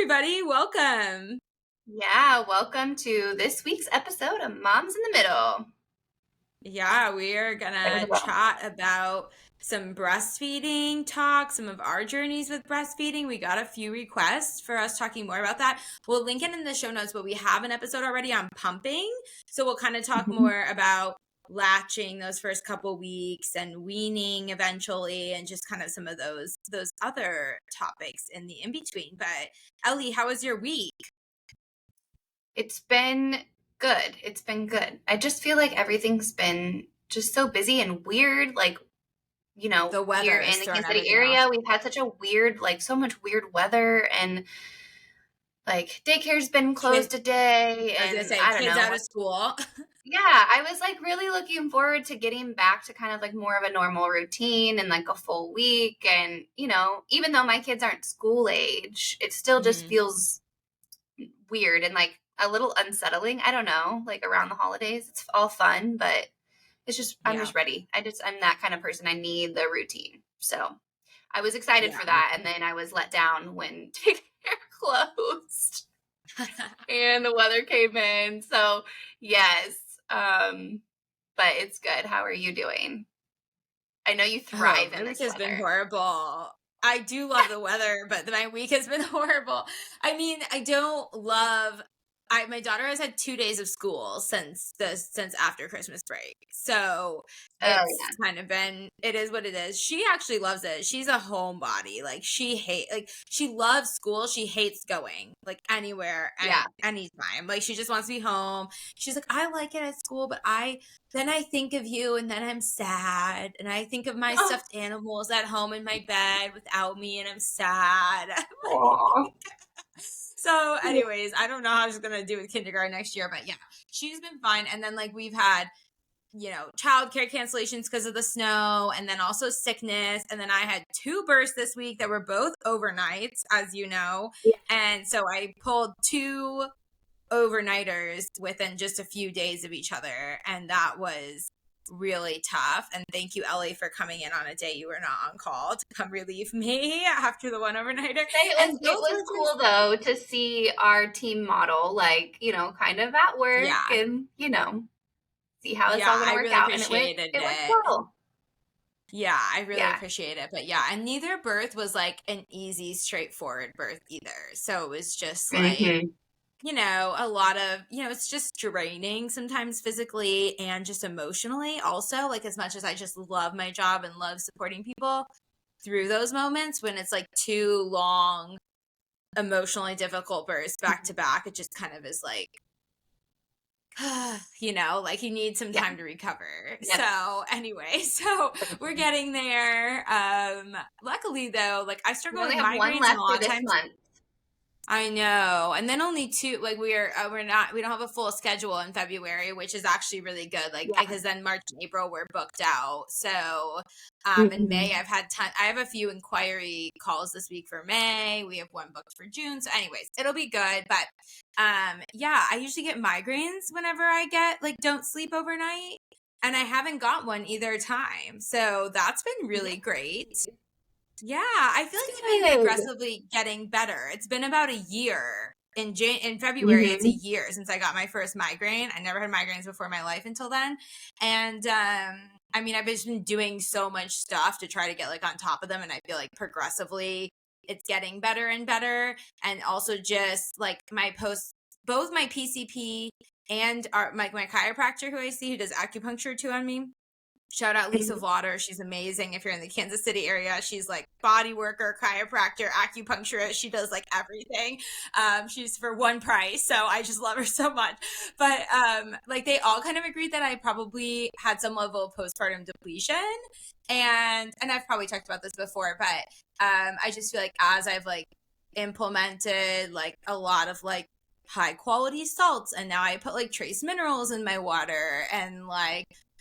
everybody. Welcome. Yeah, welcome to this week's episode of Moms in the Middle. Yeah, we are gonna chat about some breastfeeding talk, some of our journeys with breastfeeding. We got a few requests for us talking more about that. We'll link it in the show notes, but we have an episode already on pumping. So we'll kind of talk more about latching those first couple weeks and weaning eventually, and just kind of some of those other topics in the in-between. But Ellie, how was your week? It's been good. It's been good. I just feel like everything's been just so busy and weird. Like, The weather here in the Kansas City area, we've had such a weird, so much weird weather, and daycare's been closed a day, and I don't kids know. out of school. Yeah, I was really looking forward to getting back to kind of more of a normal routine and a full week. And, even though my kids aren't school age, it still just feels weird and a little unsettling. I don't know, around the holidays, it's all fun, but it's just, I'm just ready. I'm that kind of person. I need the routine. So I was excited for that. And then I was let down when daycare closed and the weather came in. So yes. But it's good. How are you doing? I know you thrive in this weather. Has been horrible. I do love the weather, but my week has been horrible. I mean, my daughter has had 2 days of school since after Christmas break. So it's kind of been, it is what it is. She actually loves it. She's a homebody. She loves school. She hates going anywhere at anytime. She just wants to be home. She's like, I like it at school, but then I think of you, and then I'm sad, and I think of my stuffed animals at home in my bed without me, and I'm sad. So anyways, I don't know how she's going to do with kindergarten next year, but yeah, she's been fine. And then we've had, childcare cancellations because of the snow, and then also sickness. And then I had 2 births this week that were both overnights, as you know. Yeah. And so I pulled 2 overnighters within just a few days of each other. And that was really tough. And thank you, Ellie, for coming in on a day you were not on call to come relieve me after the one overnighter. It was cool though to see our team model kind of at work and see how it's all gonna work out. And it went well. Yeah, I really appreciate it. But yeah, and neither birth was an easy, straightforward birth either. So it was just a lot of, it's just draining sometimes physically and just emotionally also, as much as I just love my job and love supporting people through those moments when it's 2 long, emotionally difficult births back to back, it just kind of is you need some time to recover. Yep. So anyway, we're getting there. Luckily though, I struggle with migraines a lot of times. Month. I know. And then only 2, we don't have a full schedule in February, which is actually really good. Because then March and April we're booked out. So, in May I have a few inquiry calls this week for May. We have 1 booked for June. So anyways, it'll be good. But, I usually get migraines whenever I get, don't sleep overnight. And I haven't got one either time. So that's been really great. Yeah, I feel it's been aggressively getting better. It's been about a year. In February, it's a year since I got my first migraine. I never had migraines before in my life until then. And I've just been doing so much stuff to try to get on top of them, and I feel progressively it's getting better and better. And also just both my PCP and my chiropractor who I see, who does acupuncture too on me. Shout out Lisa Vlotter. She's amazing. If you're in the Kansas City area, she's body worker, chiropractor, acupuncturist. She does everything. She's for one price. So I just love her so much. But they all kind of agreed that I probably had some level of postpartum depletion. And I've probably talked about this before, but I just feel as I've implemented a lot of high quality salts, and now I put trace minerals in my water, and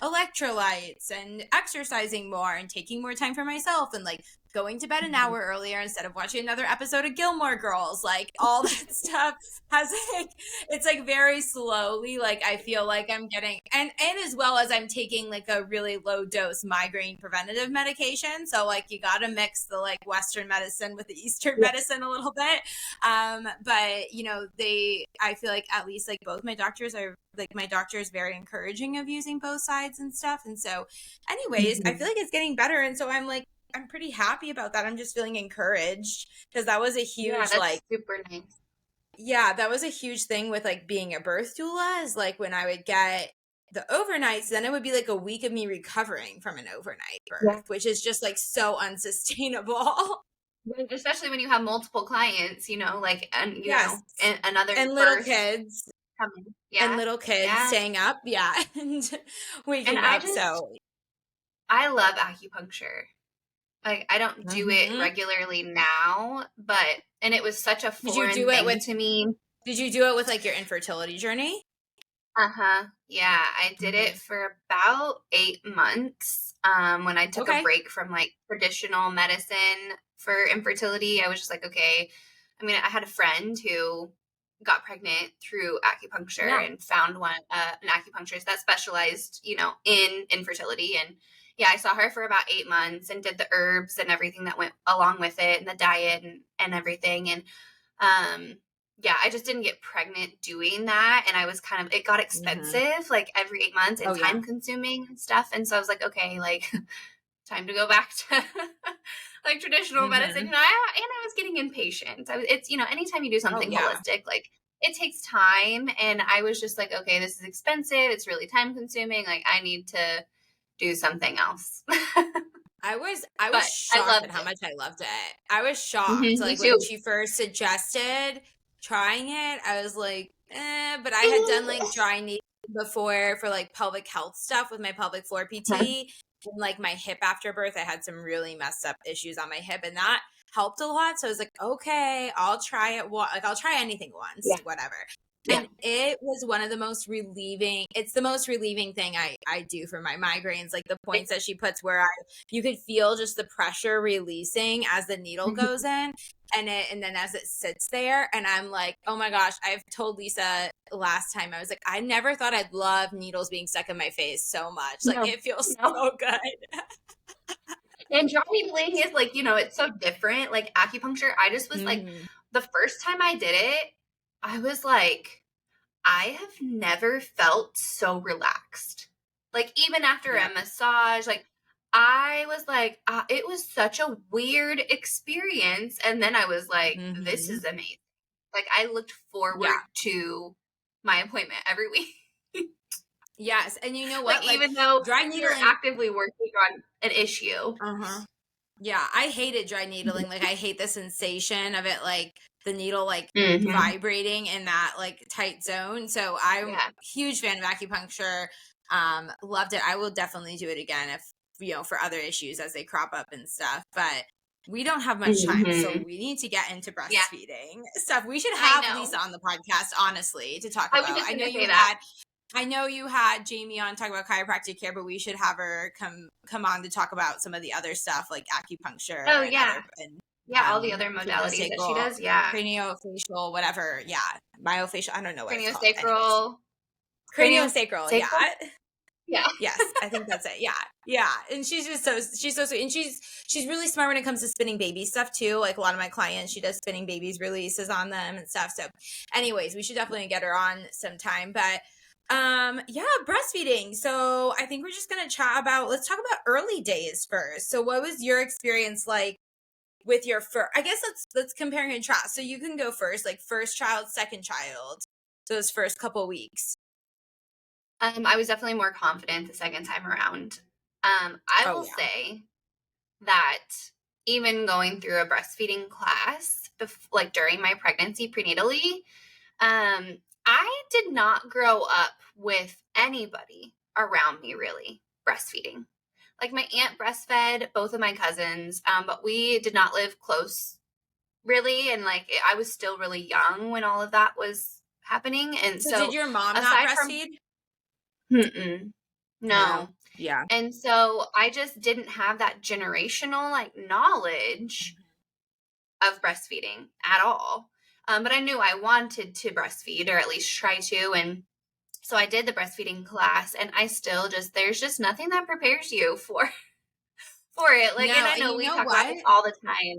electrolytes, and exercising more and taking more time for myself, and going to bed an hour earlier instead of watching another episode of Gilmore Girls, like all that stuff has like, it's like very slowly, like I feel like I'm getting, and as well as I'm taking like a really low dose migraine preventative medication. So like you got to mix the like Western medicine with the Eastern medicine a little bit. But you know, I feel like at least like both my doctors are like, my doctor is very encouraging of using both sides and stuff. And so anyways, I feel like it's getting better. And so I'm pretty happy about that. I'm just feeling encouraged because that was a huge, like, super nice. Yeah, that was a huge thing with like being a birth doula, is like when I would get the overnights, then it would be like a week of me recovering from an overnight birth, which is just like so unsustainable. Especially when you have multiple clients, you know, like, and you know, and another and little kids coming, and little kids staying up, and waking up. So I love acupuncture. Like, I don't do it regularly now, and it was such a foreign thing to me. Did you do it with like your infertility journey? Yeah, I did it for about 8 months. When I took a break from like traditional medicine for infertility, I was just like, okay. I mean, I had a friend who got pregnant through acupuncture and found an acupuncturist that specialized, you know, in infertility. And yeah, I saw her for about 8 months and did the herbs and everything that went along with it, and the diet and everything. And yeah, I just didn't get pregnant doing that. And I was it got expensive, like every 8 months, and time consuming and stuff. And so I was like, okay, like time to go back to like traditional medicine. You know, I was getting impatient. It's, you know, anytime you do something holistic, like it takes time. And I was just like, okay, this is expensive. It's really time consuming. Like I need to do something else. I was shocked at how much I loved it. I was shocked. Like when she first suggested trying it, I was like, but I had done like dry needling before for like pelvic health stuff with my pelvic floor PT. And like my hip after birth, I had some really messed up issues on my hip, and that helped a lot. So I was like, okay, I'll try it. Like I'll try anything once, whatever. And it was one of the most relieving, it's the most relieving thing I do for my migraines. Like the points that she puts where you could feel just the pressure releasing as the needle goes in, and then as it sits there. And I'm like, oh my gosh, I've told Lisa last time, I was like, I never thought I'd love needles being stuck in my face so much. Like it feels so good. And dry needling is like, you know, it's so different. Like acupuncture, I just was like, the first time I did it, I was like, I have never felt so relaxed. Like even after a massage, like I was like, it was such a weird experience. And then I was like, this is amazing. Like I looked forward to my appointment every week. Yes. And you know what? Like even though dry needling, you're actively working on an issue. Yeah, I hated dry needling. Like I hate the sensation of it, like the needle like vibrating in that like tight zone. So I'm a huge fan of acupuncture. Loved it. I will definitely do it again if, you know, for other issues as they crop up and stuff. But we don't have much time, so we need to get into breastfeeding stuff. We should have Lisa on the podcast, honestly, to talk about. I know you had Jamie on talk about chiropractic care, but we should have her come on to talk about some of the other stuff like acupuncture. Oh yeah, all the other modalities that she does. Yeah, craniofacial, whatever. Yeah, myofascial. I don't know what craniosacral. Craniosacral. Yeah. Yeah. Yes, I think that's it. Yeah. And she's so sweet, and she's really smart when it comes to spinning baby stuff too. Like a lot of my clients, she does spinning babies releases on them and stuff. So, anyways, we should definitely get her on sometime. But breastfeeding. So I think we're just gonna let's talk about early days first. So what was your experience like with your first? I guess let's compare and contrast. So you can go first, like first child, second child. Those first couple weeks. I was definitely more confident the second time around. I will say that even going through a breastfeeding class, like during my pregnancy prenatally, I did not grow up with anybody around me really breastfeeding. Like my aunt breastfed both of my cousins, but we did not live close really. And like I was still really young when all of that was happening. And so did your mom not breastfeed? No. Yeah. And so I just didn't have that generational like knowledge of breastfeeding at all. But I knew I wanted to breastfeed or at least try to. And so I did the breastfeeding class, and I still just, there's just nothing that prepares you for it. Like, and No, I and know you we know talk about what? this all the time.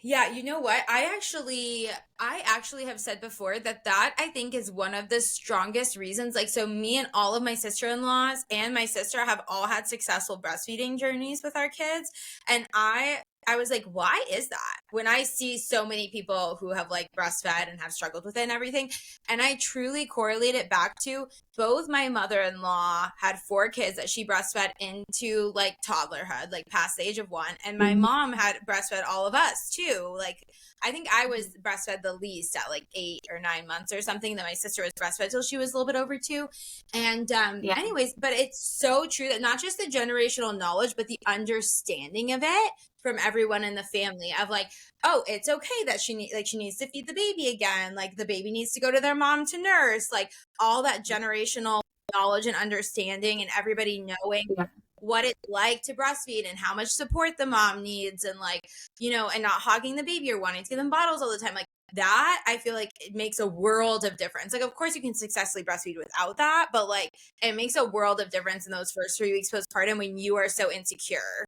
Yeah, you know what? I actually have said before that I think is one of the strongest reasons. Like, so me and all of my sister-in-laws and my sister have all had successful breastfeeding journeys with our kids. And I was like, why is that? When I see so many people who have like breastfed and have struggled with it and everything, and I truly correlate it back to both my mother-in-law had 4 kids that she breastfed into like toddlerhood, like past the age of 1, and my mom had breastfed all of us too. Like, I think I was breastfed the least at like 8 or 9 months or something. Then my sister was breastfed till she was a little bit over 2. And Yeah. anyways, but it's so true that not just the generational knowledge, but the understanding of it from everyone in the family of like, oh, it's okay that she needs to feed the baby again, like the baby needs to go to their mom to nurse, like all that generational knowledge and understanding, and everybody knowing Yeah. what it's like to breastfeed and how much support the mom needs, and like, and not hogging the baby or wanting to give them bottles all the time, like that, I feel like it makes a world of difference. Like, of course you can successfully breastfeed without that, but like it makes a world of difference in those first 3 weeks postpartum when you are so insecure.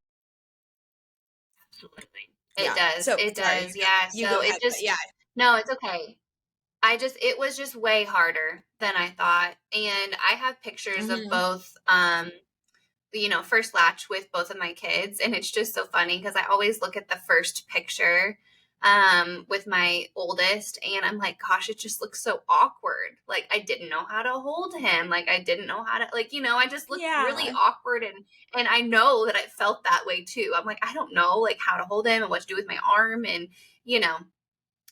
Absolutely. It Yeah. does. So It sorry, does. Yeah. you So go it ahead, but just, yeah. no, it's okay. It was just way harder than I thought. And I have pictures of Mm-hmm. both, first latch with both of my kids. And it's just so funny because I always look at the first picture with my oldest, and I'm like, gosh, it just looks so awkward. Like, I didn't know how to hold him. Like, I didn't know how to, like, I just looked really Yeah. awkward. And I know that I felt that way too. I'm like, I don't know like how to hold him and what to do with my arm, and, you know,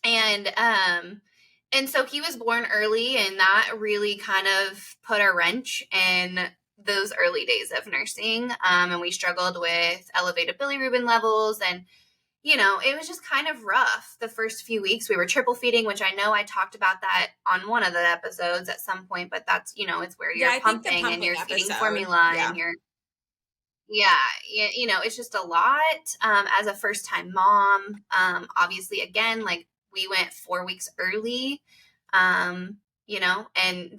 and, and so he was born early, and that really kind of put a wrench in those early days of nursing. And we struggled with elevated bilirubin levels, and, it was just kind of rough the first few weeks. We were triple feeding, which I know I talked about that on one of the episodes at some point, but that's, it's where Yeah, you're I think the pumping and pumping you're feeding episode. formula Yeah. and yeah, it's just a lot. As a first time mom, obviously, again, like we went 4 weeks early, and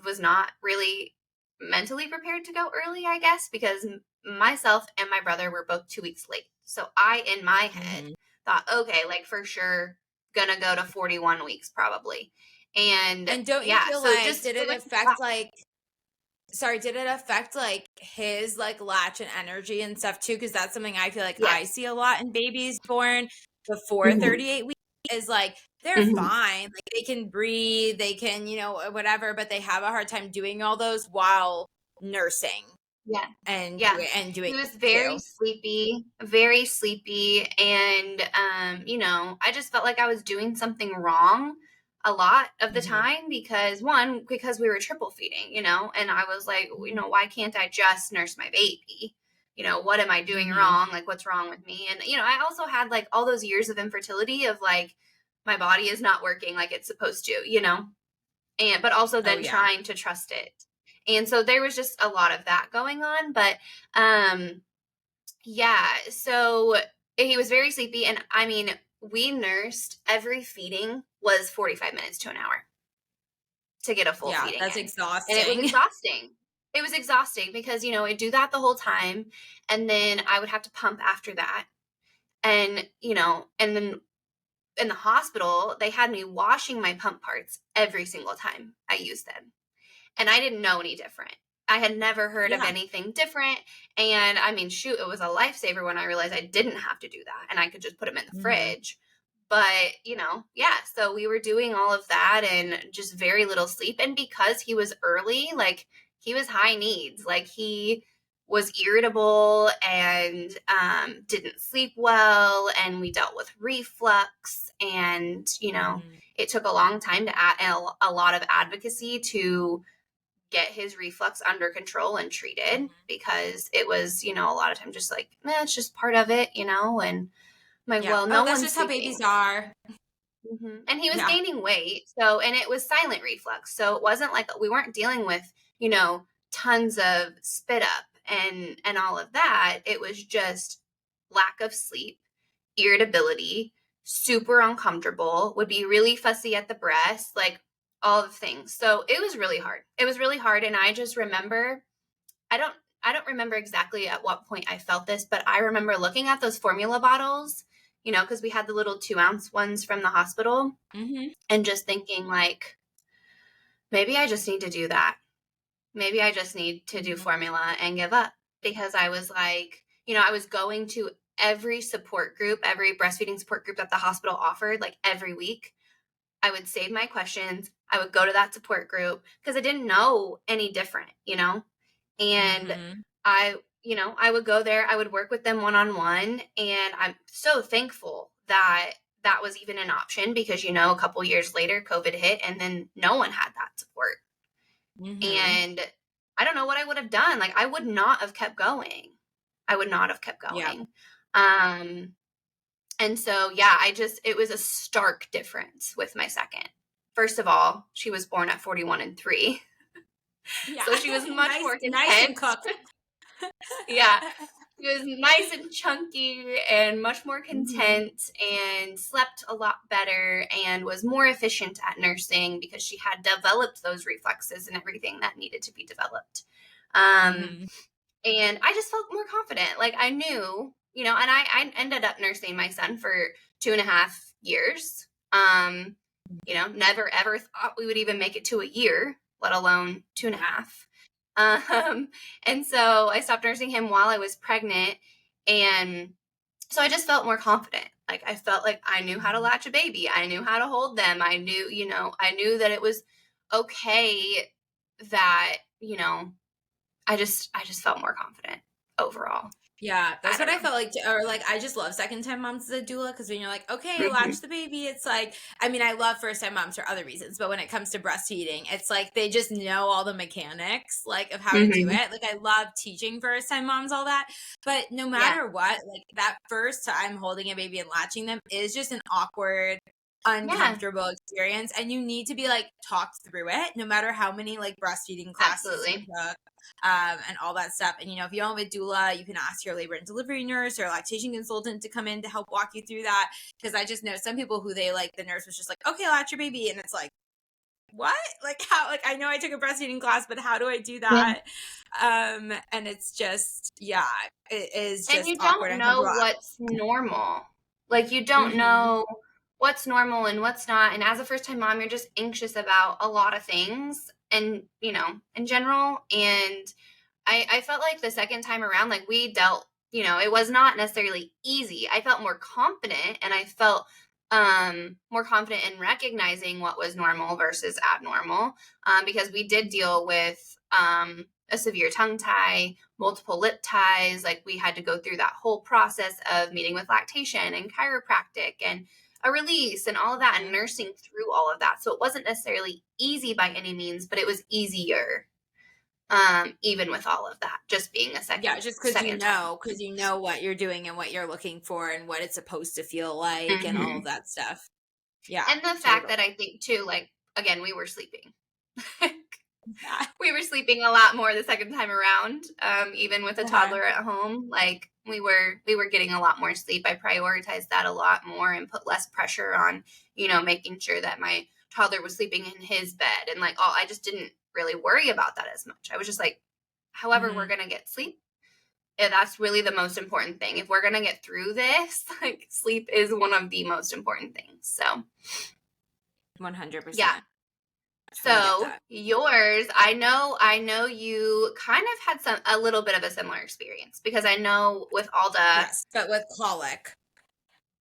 was not really mentally prepared to go early, I guess, because myself and my brother were both 2 weeks late. So I, in my head, Mm-hmm. thought, okay, like for sure, gonna go to 41 weeks probably. And And don't you yeah, feel so like just, did it it was affect like sorry, did it affect like his like latch and energy and stuff too? Because that's something I feel like I yes. see a lot in babies born before Hmm. 38 weeks, is like they're Hmm. fine. Like they can breathe, they can, whatever, but they have a hard time doing all those while nursing Yeah. and Yeah. doing He was it too. very sleepy. And, I just felt like I was doing something wrong a lot of the Mm-hmm. time because we were triple feeding, and I was like, why can't I just nurse my baby? What am I doing Mm-hmm. wrong? Like, what's wrong with me? And, I also had like all those years of infertility of like, my body is not working like it's supposed to, but also Oh then yeah. trying to trust it. And so there was just a lot of that going on. But yeah, so he was very sleepy. And I mean, we nursed, every feeding was 45 minutes to an hour to get a full Yeah, feeding that's in. And it was exhausting. exhausting. It was exhausting because, I'd do that the whole time. And then I would have to pump after that. And, and then in the hospital, they had me washing my pump parts every single time I used them. And I didn't know any different. I had never heard of Yeah. anything different. And I mean, shoot, it was a lifesaver when I realized I didn't have to do that and I could just put them in the Mm-hmm. fridge. But, yeah, so we were doing all of that and just very little sleep. And because he was early, like he was high needs, like he was irritable and didn't sleep well. And we dealt with reflux. And, Mm-hmm. it took a long time to add a lot of advocacy to get his reflux under control and treated, Mm-hmm. because it was, a lot of time just like, it's just part of it, and I'm like, Yeah. well, Oh, no that's one's just how babies sleeping. are. And he was Yeah. gaining weight. So, and it was silent reflux. So it wasn't like we weren't dealing with, tons of spit up and all of that. It was just lack of sleep, irritability, super uncomfortable, would be really fussy at the breast, like all the things. So it was really hard. It was really hard. And I just remember, I don't remember exactly at what point I felt this, but I remember looking at those formula bottles, because we had the little 2-ounce ones from the hospital, and just thinking like, maybe I just need to do that. Maybe I just need to do formula and give up, because I was like, I was going to every support group, every breastfeeding support group that the hospital offered, like every week. I would save my questions. I would go to that support group because I didn't know any different, and I would go there, I would work with them one-on-one. And I'm so thankful that that was even an option, because, a couple years later, COVID hit, and then no one had that support. And I don't know what I would have done. Like, I would not have kept going. Yeah. And so, yeah, it was a stark difference with my second. First of all, she was born at 41 and 3. Yeah. So she was much more content. Nice and cooked. Yeah. She was nice and chunky and much more content, and slept a lot better and was more efficient at nursing because she had developed those reflexes and everything that needed to be developed. And I just felt more confident. Like, I knew, and I ended up nursing my son for 2.5 years. Never ever thought we would even make it to a year, let alone 2.5. And so I stopped nursing him while I was pregnant. And so I just felt more confident. Like, I felt like I knew how to latch a baby. I knew how to hold them. I knew, I knew that it was okay, that, I just felt more confident overall. Yeah, that's what I felt like. Or like, I just love second-time moms as a doula, because when you're like, okay, latch the baby, it's like, I mean, I love first-time moms for other reasons, but when it comes to breastfeeding, it's like they just know all the mechanics, like, of how to do it. Like, I love teaching first-time moms all that, but no matter what, like, that first time holding a baby and latching them is just an awkward, uncomfortable experience, and you need to be like talked through it, no matter how many like breastfeeding classes you took, and all that stuff. And if you don't have a doula, you can ask your labor and delivery nurse or lactation consultant to come in to help walk you through that, because I just know some people who they like, the nurse was just like, okay, latch your baby, and it's like, what? Like, how? Like, I know I took a breastfeeding class, but how do I do that? And it's just, yeah, it is just, and you don't know what's normal. Like, you don't know what's normal and what's not. And as a first-time mom, you're just anxious about a lot of things, and, in general. And I felt like the second time around, like, we dealt, it was not necessarily easy. I felt more confident, and I felt more confident in recognizing what was normal versus abnormal, because we did deal with a severe tongue tie, multiple lip ties. Like, we had to go through that whole process of meeting with lactation and chiropractic and a release and all of that, and nursing through all of that. So it wasn't necessarily easy by any means, but it was easier, even with all of that, just being a second. Yeah, just because you know what you're doing and what you're looking for and what it's supposed to feel like, and all of that stuff. Yeah. And the fact that I think too, like, again, we were sleeping. We were sleeping a lot more the second time around, even with a toddler at home. Like, we were getting a lot more sleep. I prioritized that a lot more and put less pressure on, making sure that my toddler was sleeping in his bed. And like, I just didn't really worry about that as much. I was just like, however we're going to get sleep, that's really the most important thing. If we're going to get through this, like, sleep is one of the most important things. So 100%. Yeah. So yours, I know you kind of had a little bit of a similar experience, because I know with Alda. Yes, but with colic.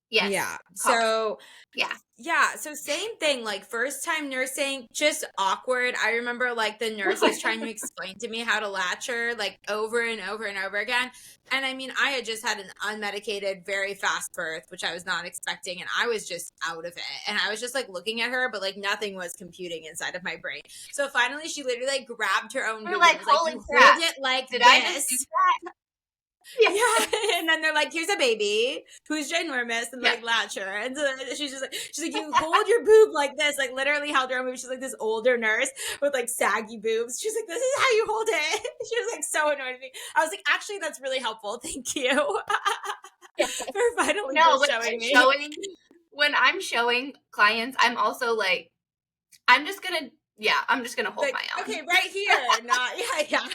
Yes. Yeah. Colic. So yeah. Yeah. So same thing, like first time nursing, just awkward. I remember like the nurse was trying to explain to me how to latch her like over and over and over again. And I mean, I had just had an unmedicated, very fast birth, which I was not expecting. And I was just out of it. And I was just like looking at her, but like nothing was computing inside of my brain. So finally she literally like grabbed her own boob. Like, holy crap. Hold it like Did this. I just do that? Yeah. And then they're like, here's a baby who's ginormous and like latch her. And so she's like, you hold your boob like this, like literally held her own boob. She's like this older nurse with like saggy boobs. She's like, this is how you hold it. She was like so annoyed with me. I was like, actually, that's really helpful. Thank you for finally showing me. When I'm showing clients, I'm also like, I'm just gonna hold like, my own. Okay, right here. Not yeah.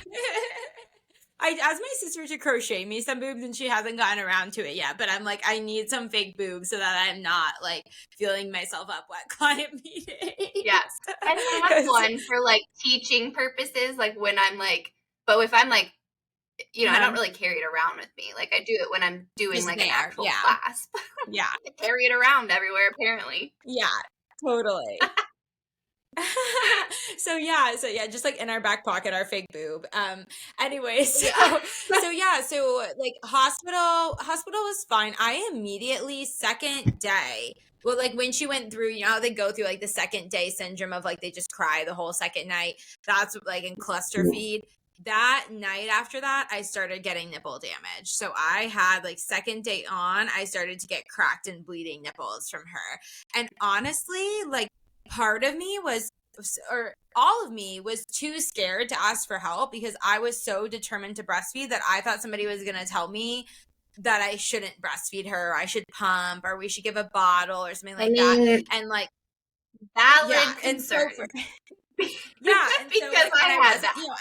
I asked my sister to crochet me some boobs and she hasn't gotten around to it yet, but I'm like, I need some fake boobs so that I'm not like feeling myself up at client meetings. Yes. And I have one for like teaching purposes, like when I'm like, but if I'm like, I don't really carry it around with me. Like I do it when I'm doing like an actual class. Yeah. I carry it around everywhere apparently. Yeah, totally. So yeah, just like in our back pocket, our fake boob. Anyway, so like hospital was fine. I immediately second day. Well, like when she went through, how they go through like the second day syndrome of like they just cry the whole second night. That's like in cluster feed. That night after that, I started getting nipple damage. So I had like second day on, I started to get cracked and bleeding nipples from her. And honestly, like part of me was, or all of me was too scared to ask for help because I was so determined to breastfeed that I thought somebody was going to tell me that I shouldn't breastfeed her, or I should pump, or we should give a bottle or something like that. And like valid concern. Yeah, and because so, like, I had that.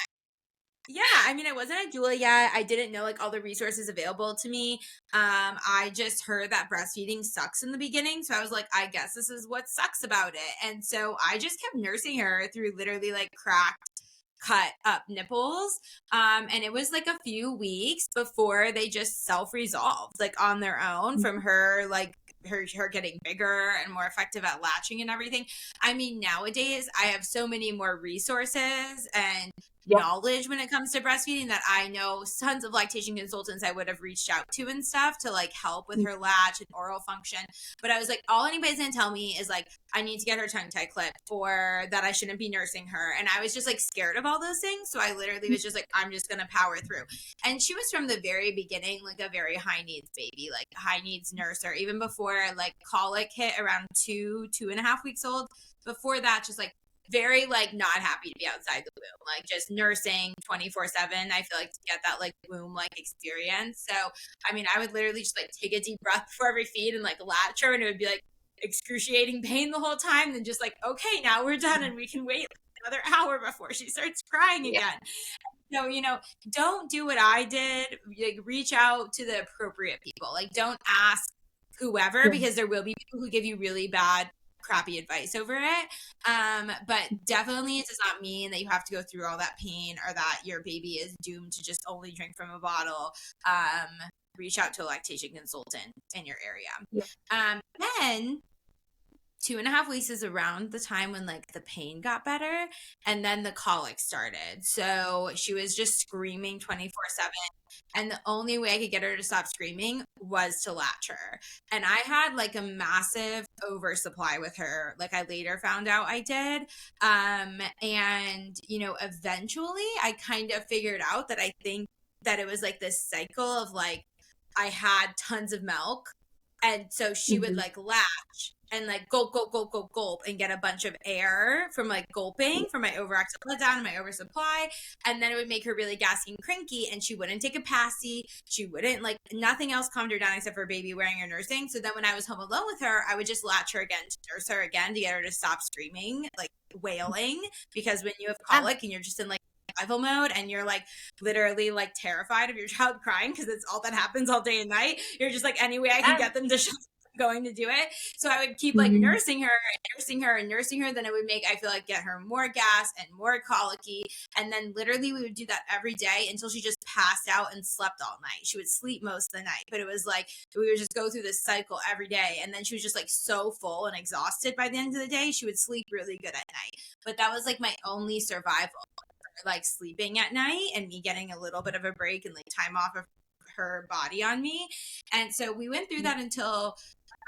Yeah, I mean, I wasn't a doula yet. I didn't know like all the resources available to me. I just heard that breastfeeding sucks in the beginning. So I was like, I guess this is what sucks about it. And so I just kept nursing her through literally like cracked, cut up nipples. And it was like a few weeks before they just self-resolved like on their own from her, like her getting bigger and more effective at latching and everything. I mean, nowadays I have so many more resources and knowledge when it comes to breastfeeding that I know tons of lactation consultants I would have reached out to and stuff to like help with her latch and oral function. But I was like, all anybody's gonna tell me is like, I need to get her tongue tie clipped or that I shouldn't be nursing her. And I was just like scared of all those things. So I literally was just like, I'm just gonna power through. And she was from the very beginning, like a very high needs baby, like high needs nurser, even before like colic hit around 2.5 weeks old. Before that, just like very like not happy to be outside the womb, like just nursing 24/7. I feel like to get that like womb like experience. So I mean, I would literally just like take a deep breath before every feed and like latch her, and it would be like excruciating pain the whole time. Then just like, okay, now we're done and we can wait another hour before she starts crying again. So, don't do what I did. Like, reach out to the appropriate people. Like, don't ask whoever because there will be people who give you really bad crappy advice over it. But definitely it does not mean that you have to go through all that pain or that your baby is doomed to just only drink from a bottle. Reach out to a lactation consultant in your area. Then 2.5 weeks is around the time when like the pain got better and then the colic started. So she was just screaming 24/7. And the only way I could get her to stop screaming was to latch her. And I had like a massive oversupply with her. Like I later found out I did. And, eventually I kind of figured out that I think that it was like this cycle of like, I had tons of milk. And so she would like latch and like gulp, gulp, gulp, gulp, gulp and get a bunch of air from like gulping from my overactive letdown and my oversupply. And then it would make her really gassy and cranky and she wouldn't take a passy. She wouldn't like, nothing else calmed her down except for baby wearing her nursing. So then when I was home alone with her, I would just latch her again to nurse her again to get her to stop screaming, like wailing, because when you have colic and you're just in like survival mode and you're like literally like terrified of your child crying because it's all that happens all day and night, you're just like, any way I can get them to shut up, I'm going to do it. So I would keep like nursing her and nursing her and nursing her. Then it would make, I feel like, get her more gas and more colicky. And then literally we would do that every day until she just passed out and slept all night. She would sleep most of the night, but it was like we would just go through this cycle every day. And then she was just like so full and exhausted by the end of the day, she would sleep really good at night. But that was like my only survival, like sleeping at night and me getting a little bit of a break and like time off of her body on me. And so we went through that until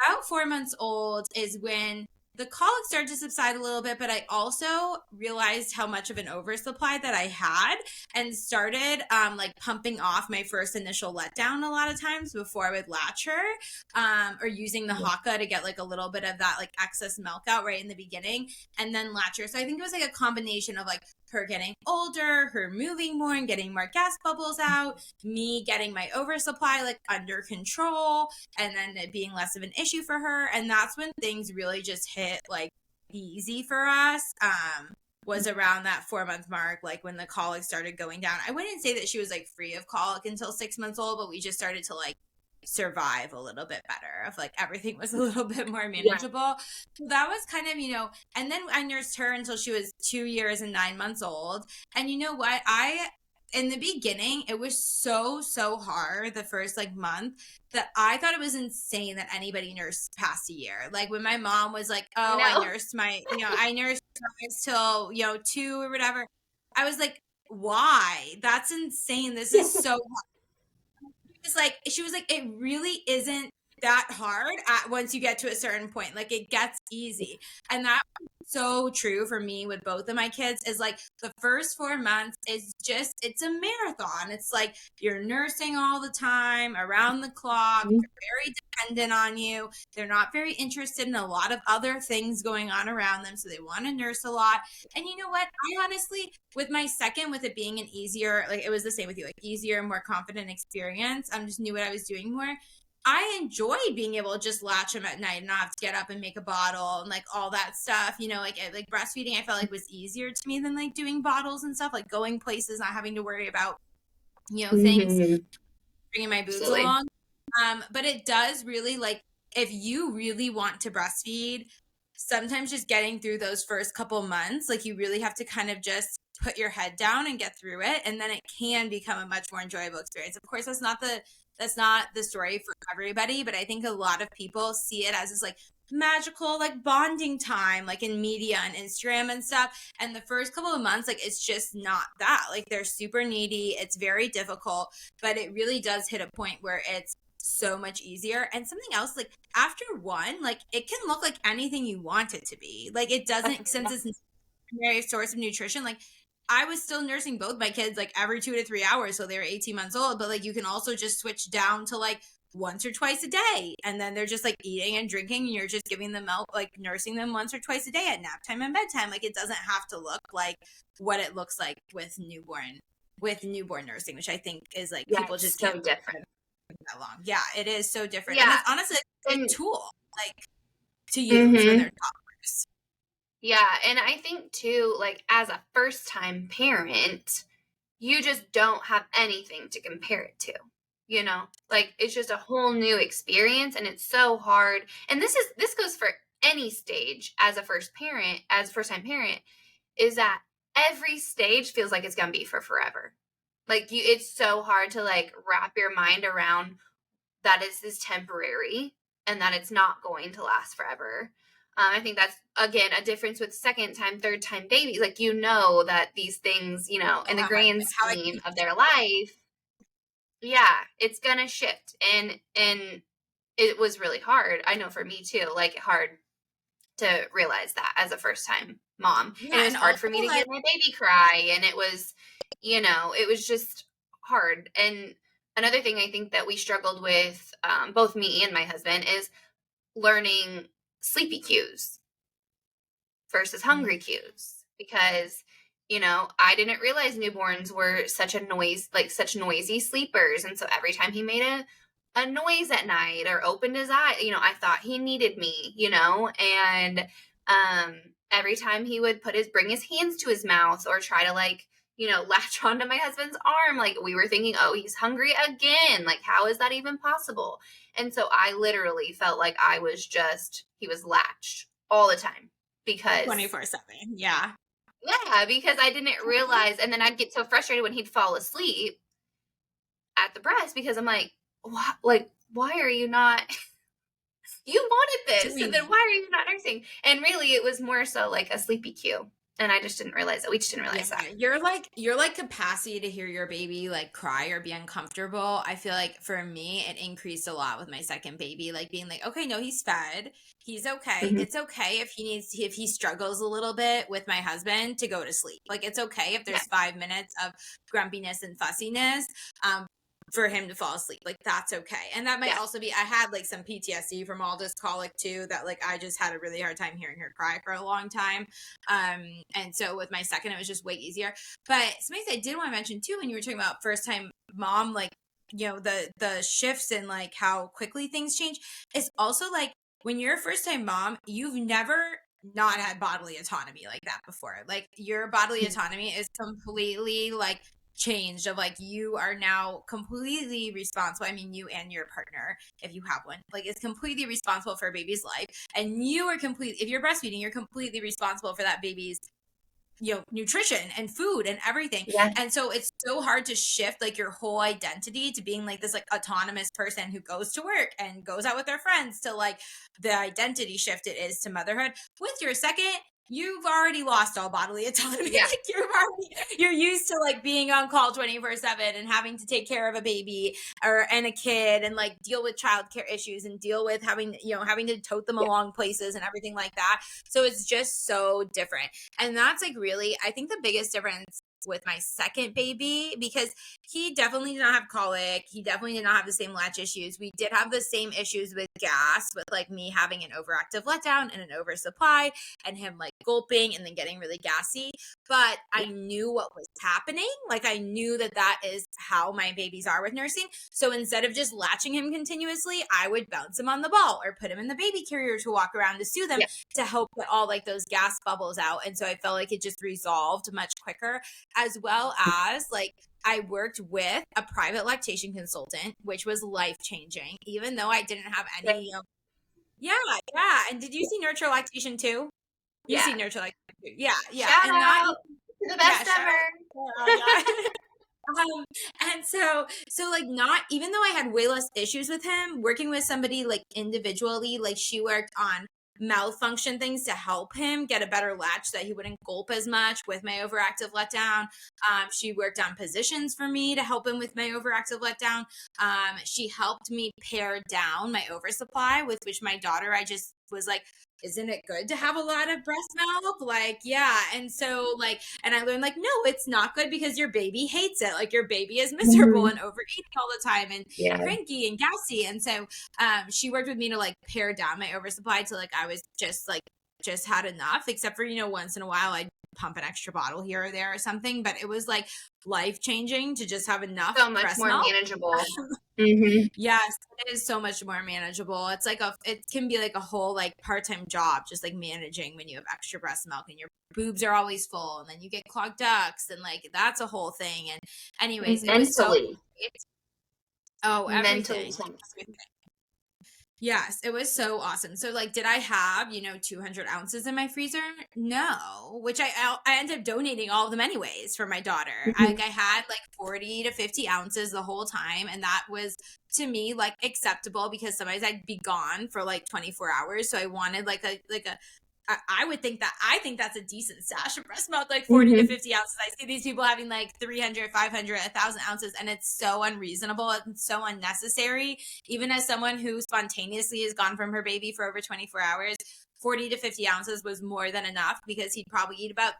about 4 months old is when the colic started to subside a little bit, but I also realized how much of an oversupply that I had and started like pumping off my first initial letdown a lot of times before I would latch her, or using the Haka to get like a little bit of that like excess milk out right in the beginning and then latch her. So I think it was like a combination of like her getting older, her moving more and getting more gas bubbles out, me getting my oversupply like under control, and then it being less of an issue for her. And that's when things really just hit like easy for us. Was around that 4-month mark, like when the colic started going down. I wouldn't say that she was like free of colic until 6 months old, but we just started to like survive a little bit better, of like everything was a little bit more manageable. Yeah. So that was kind of, and then I nursed her until she was 2 years and 9 months old. And you know what? In the beginning, it was so hard the first like month that I thought it was insane that anybody nursed past a year. Like when my mom was like, oh, I nursed I nursed till, 2 or whatever. I was like, why? That's insane. This is so hard. She was like, it really isn't that hard once you get to a certain point. Like it gets easy. And that was so true for me with both of my kids, is like the first 4 months is just, it's a marathon. It's like you're nursing all the time, around the clock. They're very dependent on you. They're not very interested in a lot of other things going on around them. So they want to nurse a lot. And you know what? I honestly, with my second, with it being an easier, like it was the same with you, like easier, more confident experience. I just knew what I was doing more. I enjoyed being able to just latch them at night and not have to get up and make a bottle and like all that stuff, like breastfeeding I felt like was easier to me than like doing bottles and stuff, like going places, not having to worry about, things, bringing my boobs along. But it does really, like, if you really want to breastfeed, sometimes just getting through those first couple months, like you really have to kind of just put your head down and get through it. And then it can become a much more enjoyable experience. Of course, that's not the story for everybody, but I think a lot of people see it as this like magical like bonding time, like in media and Instagram and stuff. And the first couple of months, like it's just not that. Like they're super needy. It's very difficult, but it really does hit a point where it's so much easier. And something else, like after one, like it can look like anything you want it to be. Like it doesn't, since it's a primary source of nutrition, like I was still nursing both my kids like every 2 to 3 hours. So they were 18 months old, but like you can also just switch down to like once or twice a day. And then they're just like eating and drinking and you're just giving them milk, like nursing them once or twice a day at nap time and bedtime. Like it doesn't have to look like what it looks like with newborn nursing, which I think is like people just so different. That long. Yeah, it is so different. Yeah. And it's honestly a tool like to use when they're toddlers. Yeah, and I think too, like as a first time parent, you just don't have anything to compare it to. Like it's just a whole new experience and it's so hard. And this goes for any stage as a first time parent, is that every stage feels like it's going to be for forever. Like it's so hard to like wrap your mind around that is temporary and that it's not going to last forever. I think that's, again, a difference with second time, third time babies. Like, that these things, in the grand scheme of their life, it's going to shift. And it was really hard. I know for me too, like hard to realize that as a first time mom. Yeah, and it was hard for me to get my baby cry. And it was, it was just hard. And another thing I think that we struggled with, both me and my husband, is learning sleepy cues versus hungry cues, because I didn't realize newborns were such noisy sleepers, and so every time he made a noise at night or opened his eye, I thought he needed me, and every time he would bring his hands to his mouth or try to latch onto my husband's arm, like we were thinking, oh, he's hungry again, like how is that even possible? And so I literally felt like he was latched all the time, because 24/7. Yeah, because I didn't realize. And then I'd get so frustrated when he'd fall asleep at the breast, because I'm like, why are you not you wanted this, and then why are you not nursing? And really it was more so like a sleepy cue. And I just didn't realize it. We just didn't realize that. You're like capacity to hear your baby like cry or be uncomfortable. I feel like for me, it increased a lot with my second baby, like being like, okay, no, he's fed. He's okay. It's okay if he struggles a little bit with my husband to go to sleep. Like, it's okay if there's 5 minutes of grumpiness and fussiness. For him to fall asleep, like that's okay. And that might also be, I had like some PTSD from all this colic too, that like I just had a really hard time hearing her cry for a long time. And so with my second, it was just way easier. But something I did want to mention too, when you were talking about first time mom, like, you know, the shifts and like how quickly things change, is also like when you're a first time mom, you've never not had bodily autonomy like that before. Like your bodily autonomy is completely like changed, of like you are now completely responsible. I mean, you and your partner, if you have one, like is completely responsible for a baby's life, and you are if you're breastfeeding, you're completely responsible for that baby's, you know, nutrition and food and everything. And so it's so hard to shift like your whole identity to being like this like autonomous person who goes to work and goes out with their friends, to like the identity shift it is to motherhood. With your second, you've already lost all bodily autonomy. Like you're used to like being on call 24/7 and having to take care of a baby and a kid, and like deal with childcare issues and deal with having to tote them along places and everything like that. So it's just so different. And that's like really, I think, the biggest difference with my second baby, because he definitely did not have colic. He definitely did not have the same latch issues. We did have the same issues with gas, with like me having an overactive letdown and an oversupply, and him like gulping and then getting really gassy. But I knew what was happening. Like I knew that is how my babies are with nursing. So instead of just latching him continuously, I would bounce him on the ball or put him in the baby carrier to walk around to soothe them, to help get all like those gas bubbles out. And so I felt like it just resolved much quicker, as well as like I worked with a private lactation consultant, which was life-changing, even though I didn't have any. Yeah. And did you see Nurture Lactation too? You see Nurture Lactation too. Yeah. Shout out to the best ever. And so like, not, even though I had way less issues with him, working with somebody like individually, like she worked on malfunction things to help him get a better latch so that he wouldn't gulp as much with my overactive letdown. She worked on positions for me to help him with my overactive letdown. She helped me pare down my oversupply, with which my daughter, I just was like, isn't it good to have a lot of breast milk? Like, yeah. And so like, and I learned like, no, it's not good, because your baby hates it. Like your baby is miserable and overeating all the time and cranky and gassy. And so she worked with me to like pare down my oversupply to like, I was just had enough, except for, once in a while I'd pump an extra bottle here or there or something. But it was like life-changing to just have enough. So much more manageable. Yes, it is so much more manageable. It's like it can be like a whole like part-time job, just like managing when you have extra breast milk and your boobs are always full, and then you get clogged ducts, and like that's a whole thing. And anyways, mentally, everything. Yes, it was so awesome. So like, did I have 200 ounces in my freezer? No, which I ended up donating all of them anyways for my daughter. I had like 40 to 50 ounces the whole time, and that was to me like acceptable, because sometimes I'd be gone for like 24 hours, so I wanted like a I think that's a decent stash of breast milk, like 40 to 50 ounces. I see these people having like 300, 500, 1,000 ounces, and it's so unreasonable and so unnecessary. Even as someone who spontaneously has gone from her baby for over 24 hours, 40 to 50 ounces was more than enough, because he'd probably eat about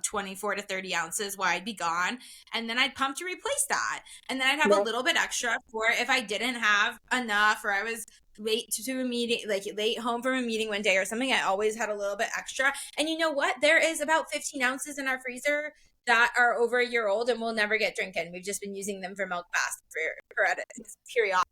24 to 30 ounces while I'd be gone, and then I'd pump to replace that, and then I'd have a little bit extra for if I didn't have enough, or I was late to a meeting, like late home from a meeting one day or something. I always had a little bit extra. And you know what? There is about 15 ounces in our freezer that are over a year old and will never get drinking. We've just been using them for milk fast for periodically.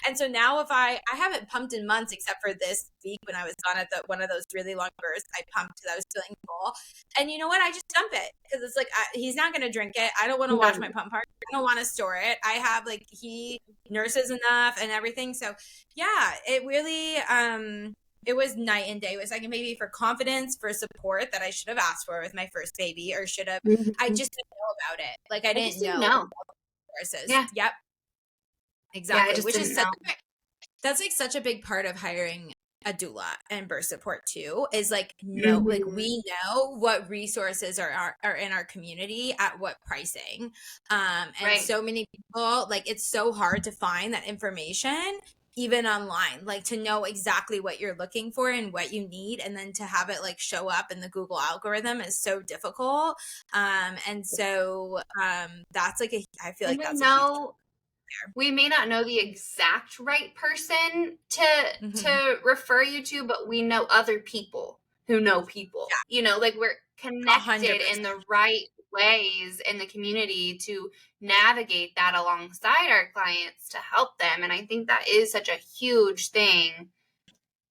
And so now if I haven't pumped in months, except for this week when I was gone at one of those really long bursts, I pumped because I was feeling full. And you know what? I just dump it, because it's like, he's not going to drink it. I don't want to watch my pump part. I don't want to store it. I have like, he nurses enough and everything. So yeah, it really, it was night and day with second baby, for confidence, for support that I should have asked for with my first baby, or should have, I just didn't know about it. Like I didn't know. Yep. Exactly. Which is that's like such a big part of hiring a doula and birth support too, is like, no, like Mm-hmm. we know what resources are in our community at what pricing. And Right. so many people, like, it's so hard to find that information even online, like to know exactly what you're looking for and what you need, and then to have it like show up in the Google algorithm is so difficult. And so that's like I feel like that's a huge We may not know the exact right person to mm-hmm. refer you to, but we know other people who know people. You know, like we're Yeah, 100%. connected in the right ways in the community to navigate that alongside our clients to help them. And I think that is such a huge thing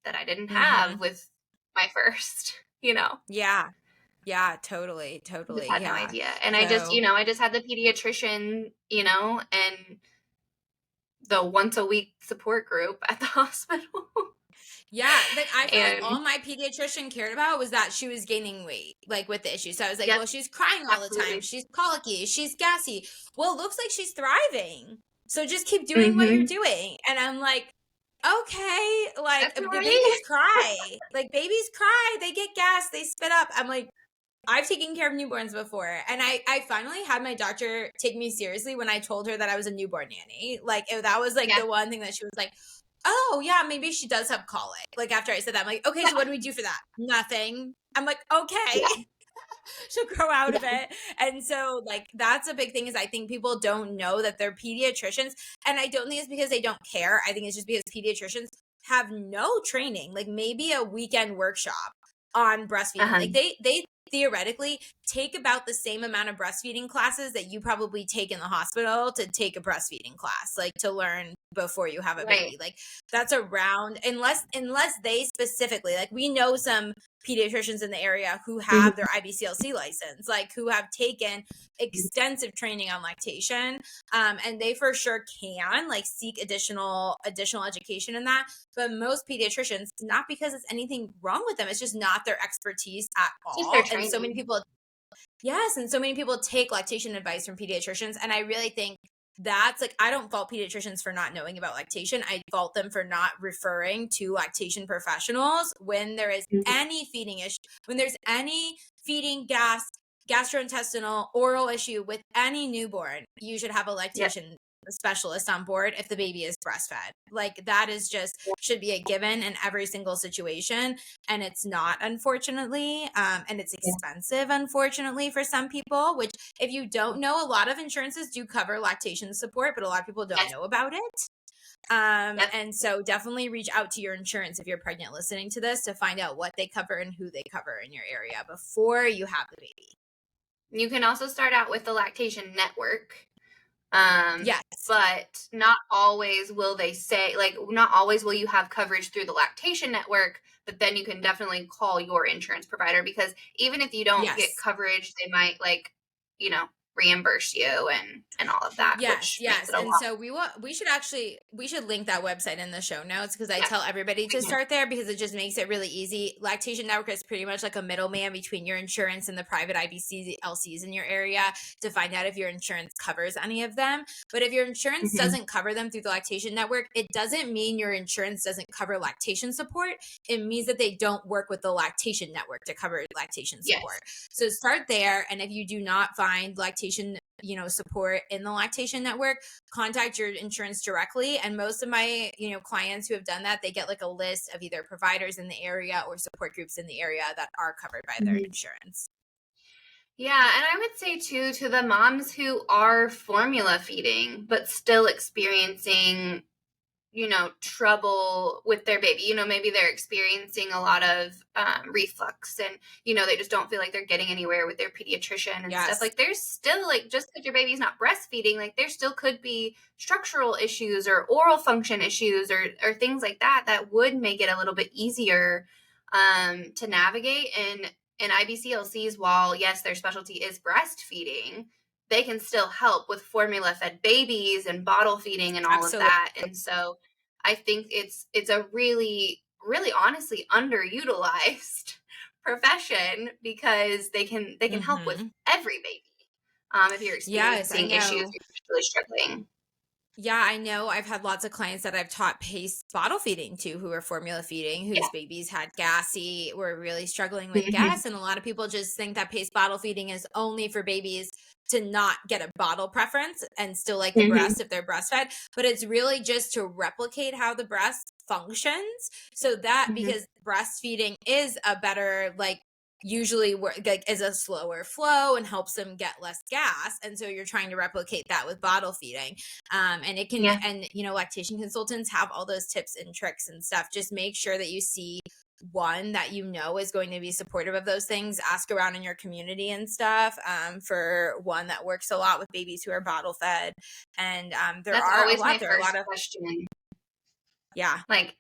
that I didn't Mm-hmm. have with my first, you know. Yeah. Yeah, totally. Just Totally. had no Yeah. idea. And So I just had the pediatrician, and the once a week support group at the hospital. yeah, like I feel like And all my pediatrician cared about was that she was gaining weight, like with the issue. So I was like, yep, well, she's crying all the time. absolutely. She's colicky. She's gassy. Well, it looks like she's thriving. So just keep doing what you're Mhm. doing. And I'm like, okay, like That's the right. babies cry. Like babies cry. They get gas. They spit up. I'm like, I've taken care of newborns before. And I finally had my doctor take me seriously when I told her that I was a newborn nanny. Like that was like Yeah. the one thing that she was like, oh yeah, maybe she does have colic. Like after I said that, I'm like, okay, so what do we do for that? Nothing. I'm like, okay. Yeah. She'll grow out of Yeah. it. And so like that's a big thing, is I think people don't know that they're pediatricians. And I don't think it's because they don't care. I think it's just because pediatricians have no training, like maybe a weekend workshop on breastfeeding. Uh-huh. Like they theoretically take about the same amount of breastfeeding classes that you probably take in the hospital to take a breastfeeding class, like to learn before you have a Right. baby. Like that's around, unless they specifically, like we know some pediatricians in the area who have Mhm. their IBCLC license, like who have taken extensive training on lactation, and they for sure can like seek additional education in that. But most pediatricians, not because it's anything wrong with them, it's just not their expertise at It's just their all. And so many training. people, yes, and so many people take lactation advice from pediatricians, and I really think that's like, I don't fault pediatricians for not knowing about lactation. I fault them for not referring to lactation professionals when there is Mhm. any feeding issue, when there's any feeding, gastrointestinal, oral issue with any newborn. You should have a Yep. lactation specialist on board if the baby is breastfed. Like that is just should be a given in every single situation, and it's not, unfortunately. And it's Yeah. expensive, unfortunately, for some people, which, if you don't know, a lot of insurances do cover lactation support, but a lot of people don't Yes. know about it. Yep. And so definitely reach out to your insurance if you're pregnant listening to this, to find out what they cover and who they cover in your area before you have the baby. You can also start out with the lactation network. Yes. But not always will they say, like, not always will you have coverage through the lactation network, but then you can definitely call your insurance provider, because even if you don't get Yes. coverage, they might reimburse you and all of that, which makes Yes. it a And lot. so we should link that website in the show notes, because I Yeah. tell everybody to start there because it just makes it really easy. Lactation Network is pretty much like a middleman between your insurance and the private IBCLCs in your area to find out if your insurance covers any of them. But if your insurance Mm-hmm. doesn't cover them through the Lactation Network, it doesn't mean your insurance doesn't cover lactation support. It means that they don't work with the Lactation Network to cover lactation support. Yes. So start there. And if you do not find lactation support in the Lactation Network, contact your insurance directly. And most of my clients who have done that, they get like a list of either providers in the area or support groups in the area that are covered by their Mm-hmm. insurance. Yeah, and I would say too, to the moms who are formula feeding but still experiencing trouble with their baby. Maybe they're experiencing a lot of reflux, and, they just don't feel like they're getting anywhere with their pediatrician and stuff. Yes. Like, there's still, like, just because your baby's not breastfeeding, like, there still could be structural issues or oral function issues or things like that would make it a little bit easier to navigate. And IBCLCs, while, yes, their specialty is breastfeeding, they can still help with formula fed babies and bottle feeding and all of Absolutely. that. And so I think it's a really, really honestly underutilized profession, because they can help with every baby. If you're Yes, I experiencing issues, know. you're really struggling. Yeah, I know. I've had lots of clients that I've taught paced bottle feeding to who are formula feeding, whose babies had gassy, were really struggling with gas. And a lot of people just think that paced bottle feeding is only for babies to not get a bottle preference and still like the breast if they're breastfed. But it's really just to replicate how the breast functions, so that because breastfeeding is a better, like, usually like is a slower flow and helps them get less gas, and so you're trying to replicate that with bottle feeding. And it can, and you know, lactation consultants have all those tips and tricks and stuff. Just make sure that you see one that you know is going to be supportive of those things. Ask around in your community and stuff for one that works a lot with babies who are bottle fed. And That's always my first question. Yeah. Like,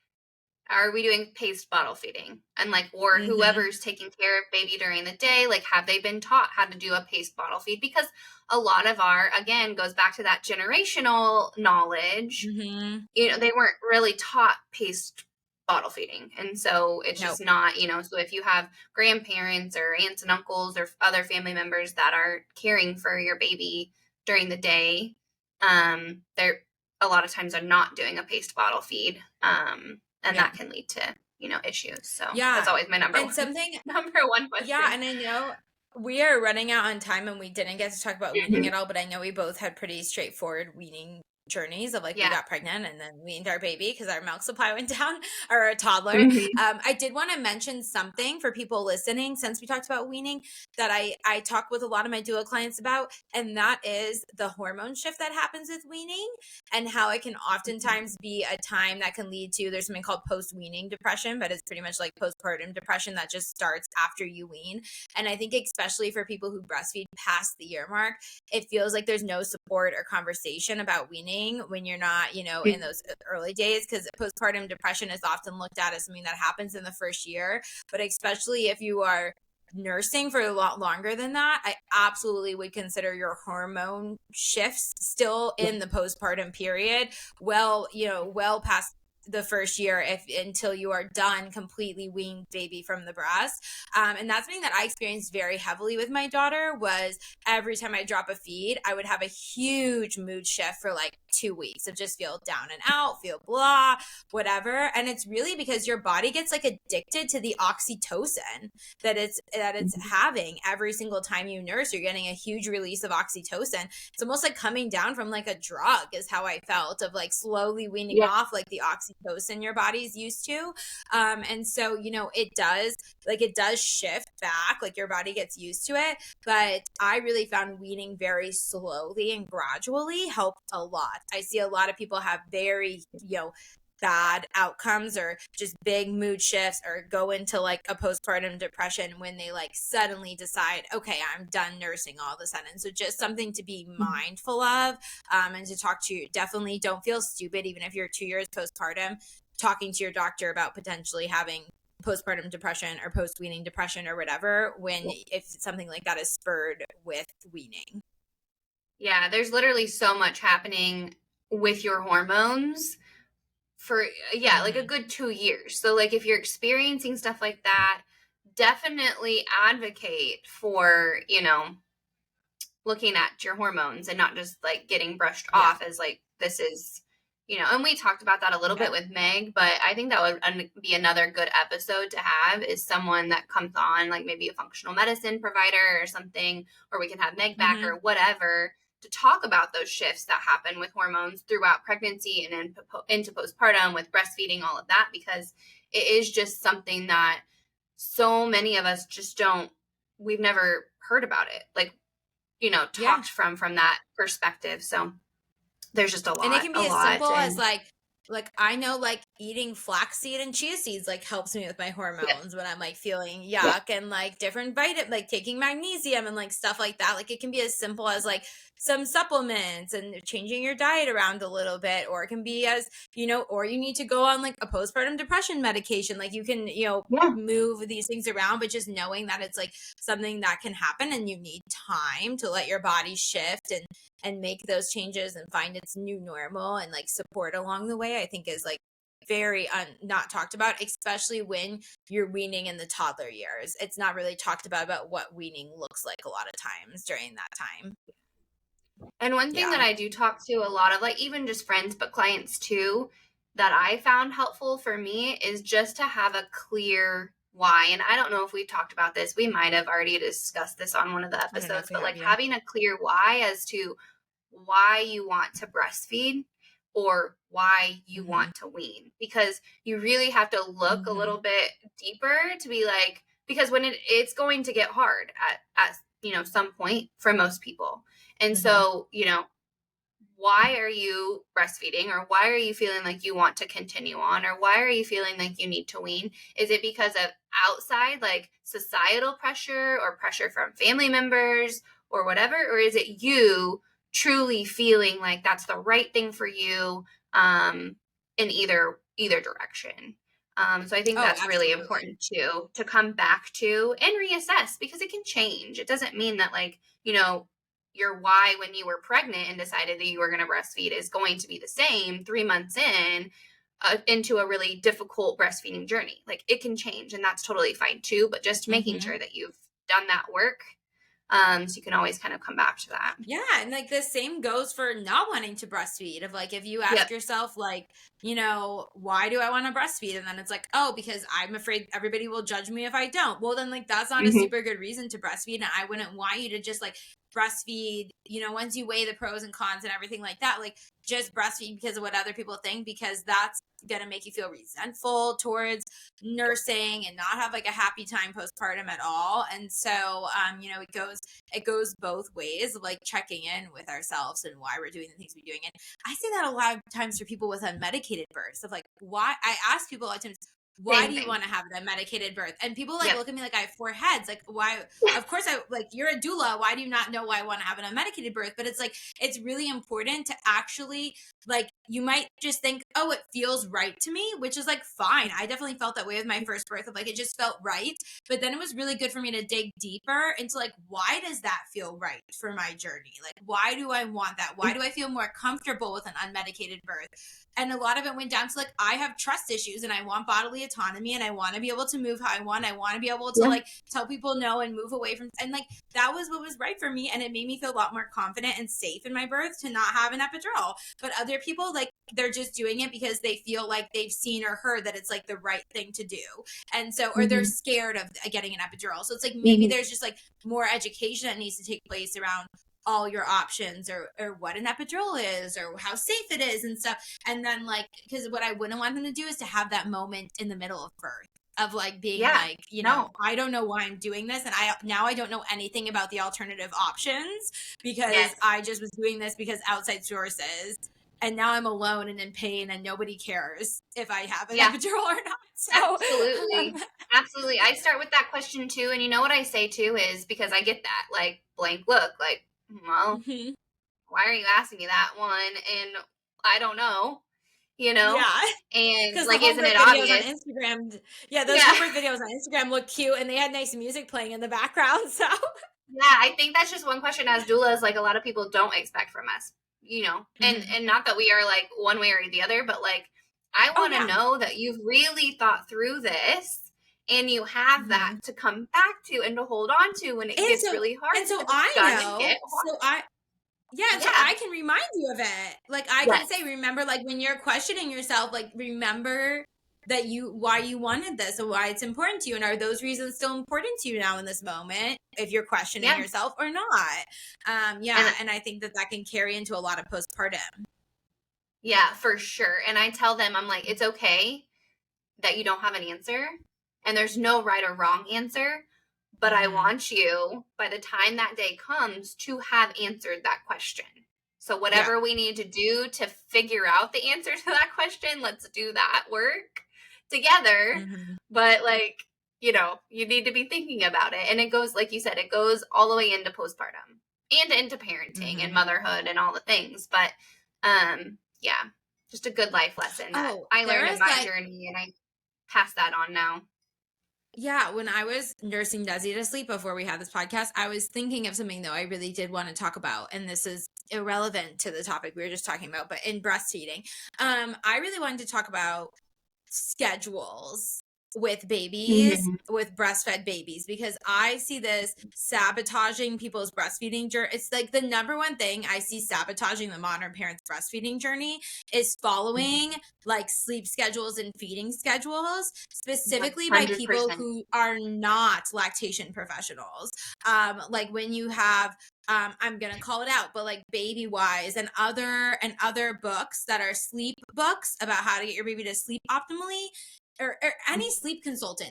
are we doing paced bottle feeding? And like, or whoever's taking care of baby during the day, like, have they been taught how to do a paced bottle feed? Because a lot of our, again, goes back to that generational knowledge. You know, they weren't really taught paced bottle feeding. And so it's just not, you know, so if you have grandparents or aunts and uncles or other family members that are caring for your baby during the day, they're a lot of times are not doing a paced bottle feed. And that can lead to, you know, issues. So that's always my number one question. Yeah, and I know we are running out on time and we didn't get to talk about weaning at all, but I know we both had pretty straightforward weaning journeys of like we got pregnant and then weaned our baby because our milk supply went down, or a toddler. I did want to mention something for people listening, since we talked about weaning, that I talk with a lot of my doula clients about, and that is the hormone shift that happens with weaning and how it can oftentimes be a time that can lead to, there's something called post-weaning depression, but it's pretty much like postpartum depression that just starts after you wean. And I think especially for people who breastfeed past the year mark, it feels like there's no support or conversation about weaning when you're not, you know, in those early days, because postpartum depression is often looked at as something that happens in the first year. But especially if you are nursing for a lot longer than that, I absolutely would consider your hormone shifts still in the postpartum period, well, you know, well past the first year, if until you are done completely weaned baby from the breast. And that's something that I experienced very heavily with my daughter. Was every time I drop a feed, I would have a huge mood shift for like 2 weeks of just feel down and out, feel blah, whatever. And it's really because your body gets like addicted to the oxytocin that it's having every single time you nurse. You're getting a huge release of oxytocin. It's almost like coming down from like a drug, is how I felt, of like slowly weaning off like the oxytocin your body's used to. And so, you know, it does shift back, like your body gets used to it. But I really found weaning very slowly and gradually helped a lot. I see a lot of people have very, you know, bad outcomes or just big mood shifts or go into like a postpartum depression when they like suddenly decide, okay, I'm done nursing all of a sudden. So just something to be mindful of, and to talk to. Definitely don't feel stupid, even if you're 2 years postpartum, talking to your doctor about potentially having postpartum depression or post-weaning depression or whatever, when if something like that is spurred with weaning. Yeah, there's literally so much happening with your hormones for like a good 2 years. So like if you're experiencing stuff like that, definitely advocate for, you know, looking at your hormones and not just like getting brushed off as like, this is, you know, and we talked about that a little bit with Meg, but I think that would be another good episode to have, is someone that comes on, like maybe a functional medicine provider or something, or we can have Meg back or whatever, to talk about those shifts that happen with hormones throughout pregnancy and into postpartum with breastfeeding, all of that, because it is just something that so many of us just we've never heard about it, like, you know, talked from that perspective. So there's just a lot. And it can be as simple as like I know like eating flaxseed and chia seeds like helps me with my hormones when I'm like feeling yuck, and like different like taking magnesium and like stuff like that. Like it can be as simple as like some supplements and changing your diet around a little bit, or it can be as, you know, or you need to go on like a postpartum depression medication. Like you can, you know, move these things around, but just knowing that it's like something that can happen and you need time to let your body shift and make those changes and find its new normal, and like support along the way, I think is like very not talked about, especially when you're weaning in the toddler years. It's not really talked about what weaning looks like a lot of times during that time. And one thing that I do talk to a lot of, like, even just friends, but clients too, that I found helpful for me is just to have a clear why. And I don't know if we talked about this. We might have already discussed this on one of the episodes, but like having a clear why as to why you want to breastfeed or why you want to wean, because you really have to look a little bit deeper to be like, because when it's going to get hard at some point for most people. And so, why are you breastfeeding, or why are you feeling like you want to continue on, or why are you feeling like you need to wean? Is it because of outside, like societal pressure or pressure from family members or whatever? Or is it you truly feeling like that's the right thing for you in either direction? So I think that's really important too, to come back to and reassess, because it can change. It doesn't mean that your why when you were pregnant and decided that you were going to breastfeed is going to be the same 3 months into a really difficult breastfeeding journey. Like, it can change, and that's totally fine too, but just making sure that you've done that work. So you can always kind of come back to that. Yeah. And like the same goes for not wanting to breastfeed. Of like, if you ask yourself, like, why do I want to breastfeed? And then it's like, oh, because I'm afraid everybody will judge me if I don't. Well, then like, that's not a super good reason to breastfeed. And I wouldn't want you to just like breastfeed, once you weigh the pros and cons and everything like that, like just breastfeed because of what other people think, because that's going to make you feel resentful towards nursing and not have like a happy time postpartum at all. And so, it goes both ways of like checking in with ourselves and why we're doing the things we're doing. And I say that a lot of times for people with unmedicated births, of like, why I ask people a lot of times, why do you want to have an unmedicated birth? And people like look at me like I have 4 heads. Like, why? Of course, you're a doula. Why do you not know why I want to have an unmedicated birth? But it's like, it's really important to actually, like, you might just think, oh, it feels right to me, which is like fine. I definitely felt that way with my first birth, of like, it just felt right. But then it was really good for me to dig deeper into like, why does that feel right for my journey? Like, why do I want that? Why do I feel more comfortable with an unmedicated birth? And a lot of it went down to like, I have trust issues and I want bodily autonomy and I want to be able to move how I want. I want to be able to like tell people no and move away from, and like, that was what was right for me. And it made me feel a lot more confident and safe in my birth to not have an epidural. But other people, like, they're just doing it because they feel like they've seen or heard that it's like the right thing to do. And so, or they're scared of getting an epidural. So it's like, maybe there's just like more education that needs to take place around all your options, or what an epidural is, or how safe it is and stuff. And then like, because what I wouldn't want them to do is to have that moment in the middle of birth of like being like, I don't know why I'm doing this. And I don't know anything about the alternative options, because I just was doing this because outside sources. And now I'm alone and in pain and nobody cares if I have an epidural or not. So Absolutely. I start with that question too. And you know what I say too is, because I get that like blank look, like, well, why are you asking me that one? And I don't know, and like, isn't it obvious? On Instagram, those birth videos on Instagram look cute and they had nice music playing in the background. So I think that's just one question as doulas, like, a lot of people don't expect from us, and not that we are like one way or the other, but like, I want to know that you've really thought through this. And you have that to come back to and to hold on to when it gets really hard. And so I know. So I can remind you of it. Like, I can say, remember, like, when you're questioning yourself, like, remember that why you wanted this and why it's important to you. And are those reasons still important to you now in this moment, if you're questioning yourself or not? And I think that can carry into a lot of postpartum. Yeah, for sure. And I tell them, I'm like, it's okay that you don't have an answer. And there's no right or wrong answer, but I want you, by the time that day comes, to have answered that question. So whatever we need to do to figure out the answer to that question, let's do that work together. But like, you need to be thinking about it. And it goes, like you said, it goes all the way into postpartum and into parenting and motherhood and all the things. But just a good life lesson that I learned in my journey, and I pass that on now. Yeah, when I was nursing Desi to sleep before we had this podcast, I was thinking of something, though, I really did want to talk about, and this is irrelevant to the topic we were just talking about, but in breastfeeding, I really wanted to talk about schedules with babies, with breastfed babies, because I see this sabotaging people's breastfeeding journey. It's like the number one thing I see sabotaging the modern parent's breastfeeding journey is following like sleep schedules and feeding schedules, specifically 100%. By people who are not lactation professionals. Like when you have I'm gonna call it out, but like Baby Wise and other books that are sleep books about how to get your baby to sleep optimally, or any sleep consultant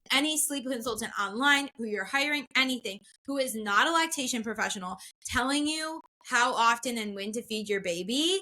online who you're hiring, anything, who is not a lactation professional telling you how often and when to feed your baby,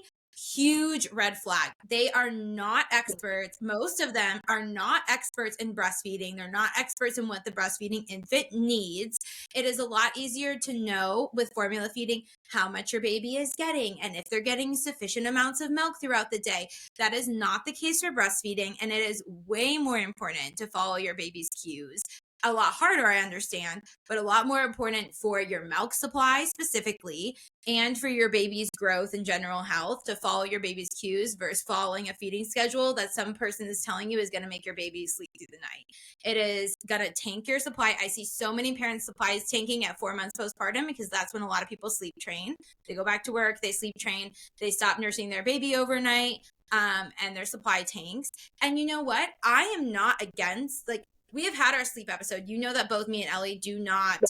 huge red flag. They are not experts. Most of them are not experts in breastfeeding. They're not experts in what the breastfeeding infant needs. It is a lot easier to know with formula feeding how much your baby is getting and if they're getting sufficient amounts of milk throughout the day. That is not the case for breastfeeding, and it is way more important to follow your baby's cues. A lot harder, I understand, but a lot more important for your milk supply specifically and for your baby's growth and general health to follow your baby's cues versus following a feeding schedule that some person is telling you is going to make your baby sleep through the night. It is going to tank your supply. I see so many parents' supplies tanking at 4 months postpartum because that's when a lot of people sleep train. They go back to work, they sleep train, they stop nursing their baby overnight, and their supply tanks. And you know what? I am not against, like, we have had our sleep episode. You know that both me and Ellie do not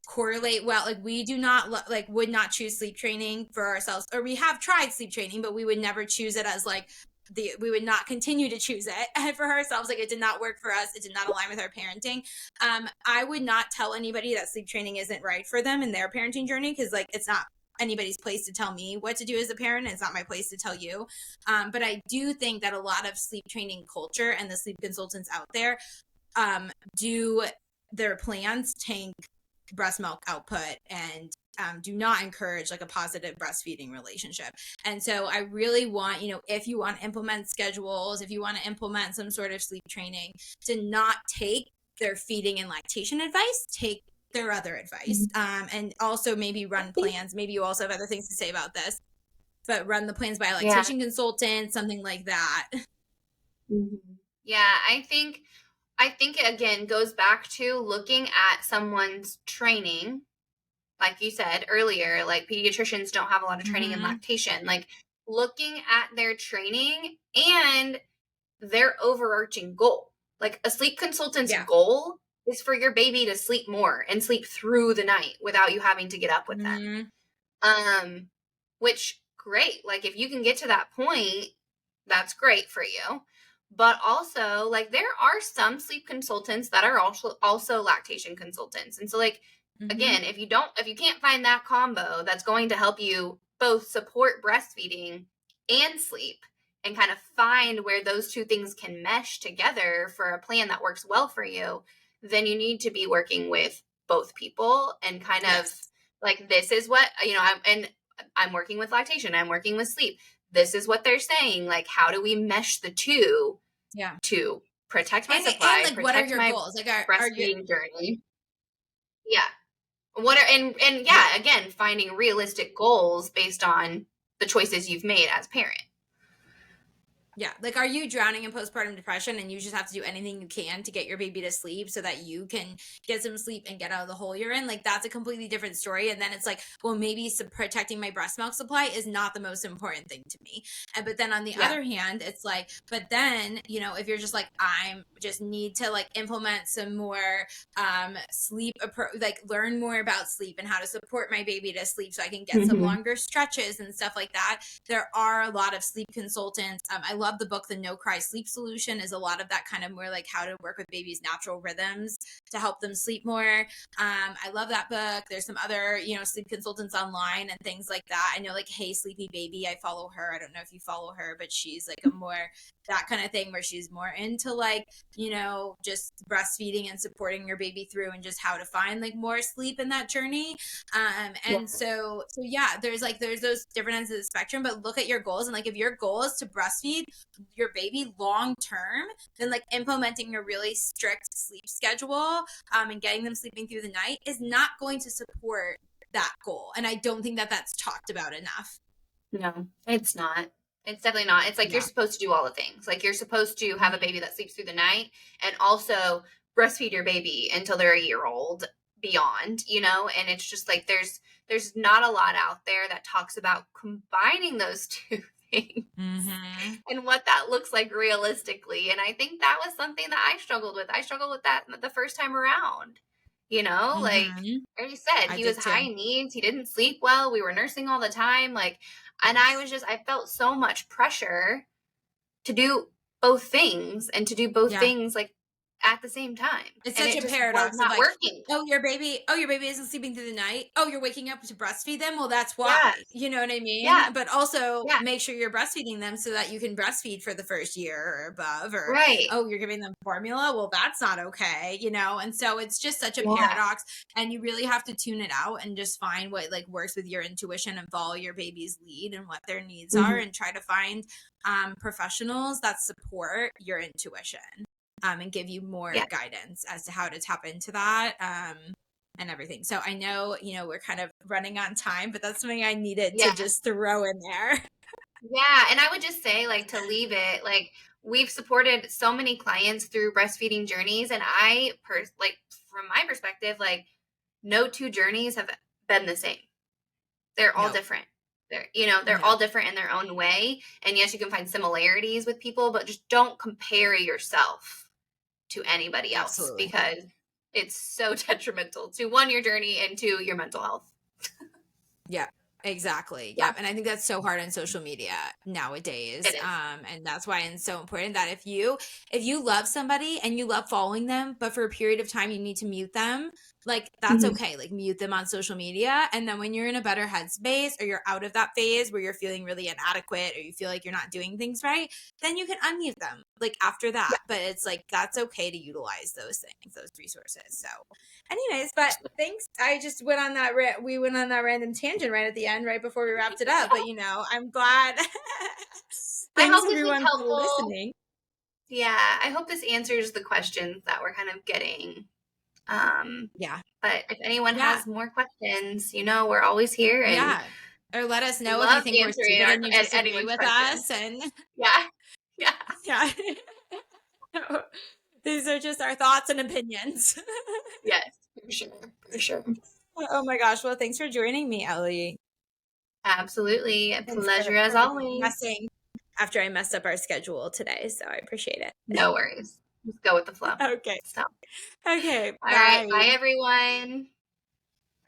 correlate well. Like we do not would not choose sleep training for ourselves, or we have tried sleep training, but we would never choose it as like we would not continue to choose it for ourselves. Like it did not work for us. It did not align with our parenting. I would not tell anybody that sleep training isn't right for them in their parenting journey, because like it's not anybody's place to tell me what to do as a parent. It's not my place to tell you. But I do think that a lot of sleep training culture and the sleep consultants out there do their plans tank breast milk output and do not encourage like a positive breastfeeding relationship. And so I really want, if you want to implement schedules, if you want to implement some sort of sleep training, to not take their feeding and lactation advice, take their other advice. And also maybe run plans. Maybe you also have other things to say about this, but run the plans by a lactation consultant, something like that. Yeah, I think it again goes back to looking at someone's training. Like you said earlier, like pediatricians don't have a lot of training in lactation. Like looking at their training and their overarching goal. Like a sleep consultant's goal is for your baby to sleep more and sleep through the night without you having to get up with them. Which great. Like if you can get to that point, that's great for you. But also, like, there are some sleep consultants that are also lactation consultants. And so, like, again, if you can't find that combo that's going to help you both support breastfeeding and sleep and kind of find where those two things can mesh together for a plan that works well for you, then you need to be working with both people and kind of like, this is what, I'm working with lactation, I'm working with sleep. This is what they're saying. Like, how do we mesh the two to protect my supply, and like, what are your goals? Like, breastfeeding journey? Yeah. Again, finding realistic goals based on the choices you've made as parent. Yeah. Like, are you drowning in postpartum depression and you just have to do anything you can to get your baby to sleep so that you can get some sleep and get out of the hole you're in? Like, that's a completely different story. And then it's like, well, maybe protecting my breast milk supply is not the most important thing to me. But then on the other hand, it's like, but then, if you're just like, I just need to like implement some more sleep, like learn more about sleep and how to support my baby to sleep so I can get some longer stretches and stuff like that. There are a lot of sleep consultants. I love the book, The No Cry Sleep Solution, is a lot of that kind of more like how to work with babies' natural rhythms to help them sleep more. I love that book. There's some other, sleep consultants online and things like that. I know like Hey Sleepy Baby, I follow her. I don't know if you follow her, but she's like a more that kind of thing where she's more into like, just breastfeeding and supporting your baby through and just how to find like more sleep in that journey. So there's those different ends of the spectrum, but look at your goals. And like, if your goal is to breastfeed your baby long term, then like implementing a really strict sleep schedule and getting them sleeping through the night is not going to support that goal. And I don't think that that's talked about enough. No, it's not. It's definitely not. It's like you're supposed to do all the things. Like you're supposed to have a baby that sleeps through the night and also breastfeed your baby until they're a year old beyond, you know? And it's just like there's not a lot out there that talks about combining those two things and what that looks like realistically. And I think that was something that I struggled with. I struggled with that the first time around. You know, like you said, he was high needs. He didn't sleep well. We were nursing all the time. Like, and I felt so much pressure to do both things and to do both things like at the same time. It's such a paradox. Not working. Oh, your baby isn't sleeping through the night. Oh, you're waking up to breastfeed them. Well, that's why. Yes. You know what I mean? Yeah. But also make sure you're breastfeeding them so that you can breastfeed for the first year or above. Or oh, you're giving them formula. Well, that's not okay. You know, and so it's just such a paradox, and you really have to tune it out and just find what like works with your intuition and follow your baby's lead and what their needs are, and try to find professionals that support your intuition. And give you more guidance as to how to tap into that and everything. So I know, you know, we're kind of running on time, but that's something I needed to just throw in there. Yeah. And I would just say, like, to leave it, like, we've supported so many clients through breastfeeding journeys. And like, from my perspective, like, no two journeys have been the same. They're all different. They're all different in their own way. And yes, you can find similarities with people, but just don't compare yourself to anybody else because it's so detrimental to one, your journey, and two, your mental health. Yeah, exactly. Yeah. And I think that's so hard on social media nowadays. And that's why it's so important that if you love somebody and you love following them, but for a period of time you need to mute them, like that's okay. Like mute them on social media. And then when you're in a better headspace or you're out of that phase where you're feeling really inadequate or you feel like you're not doing things right, then you can unmute them like after that. But it's like, that's okay to utilize those things, those resources. So anyways, but thanks. I just went on that, we went on that random tangent right at the end, right before we wrapped it up. But you know, I'm glad. Thanks everyone for listening. Yeah. I hope this answers the questions that we're kind of getting. But if anyone has more questions, you know, we're always here. And or let us know if you think we're stupid and you disagree with us. And yeah. These are just our thoughts and opinions. Yes, for sure. Oh my gosh. Well, thanks for joining me, Ellie. Absolutely. A pleasure as always. After I messed up our schedule today, so I appreciate it. No worries. Just go with the flow. Okay. Stop. Okay. All right. Bye, everyone.